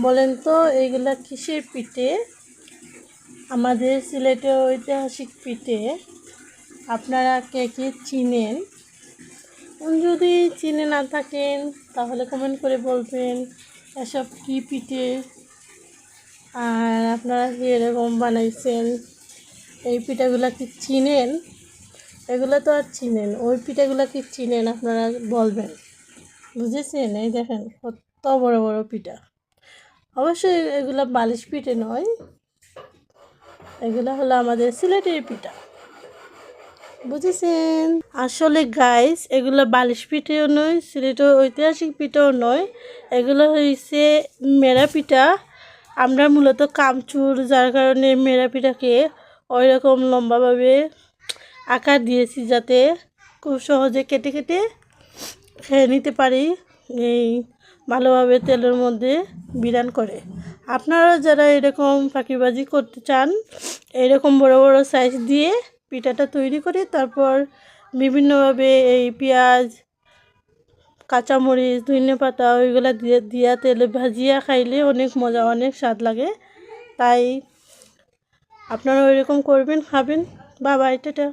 বলেন তো এইগুলা কিসের পিঠে? আমাদের সিলেটের ঐতিহাসিক পিঠে। আপনারা কে কে চিনেন? যদি চিনে না থাকেন তাহলে কমেন্ট করে বলবেন এসব কী পিঠে, আর আপনারা কি এরকম বানাইছেন। এই পিঠাগুলা কি চিনেন? এগুলো তো আর চিনেন, ওই পিঠাগুলা কি চিনেন আপনারা বলবেন, বুঝেছেন? এই দেখেন কত বড় বড় পিঠা। অবশ্যই এগুলো বালিশ পিঠে নয়, এগুলো হলো আমাদের সিলেটের পিঠা, বুঝেছেন? আসলে গাইস এগুলো বালিশ পিঠেও নয়, সিলেটের ঐতিহাসিক পিঠাও নয়, এগুলো হয়েছে মেরা পিঠা। আমরা মূলত কামচুর, যার কারণে মেরা পিঠাকে ওই রকম লম্বাভাবে আকার দিয়েছি যাতে খুব সহজে কেটে কেটে খেয়ে নিতে পারি, এই ভালোভাবে তেলের মধ্যে বিরান করে। আপনারা যারা এরকম ফাঁকিবাজি করতে চান, এরকম বড় বড় সাইজ দিয়ে পিঠাটা তৈরি করে তারপর বিভিন্নভাবে এই পেঁয়াজ, কাঁচামরিচ, ধনেপাতা ওইগুলো দিয়া তেলে ভাজিয়া খাইলে অনেক মজা, অনেক স্বাদ লাগে। তাই আপনারা ওইরকম করবেন, খাবেন। Bye bye, tata.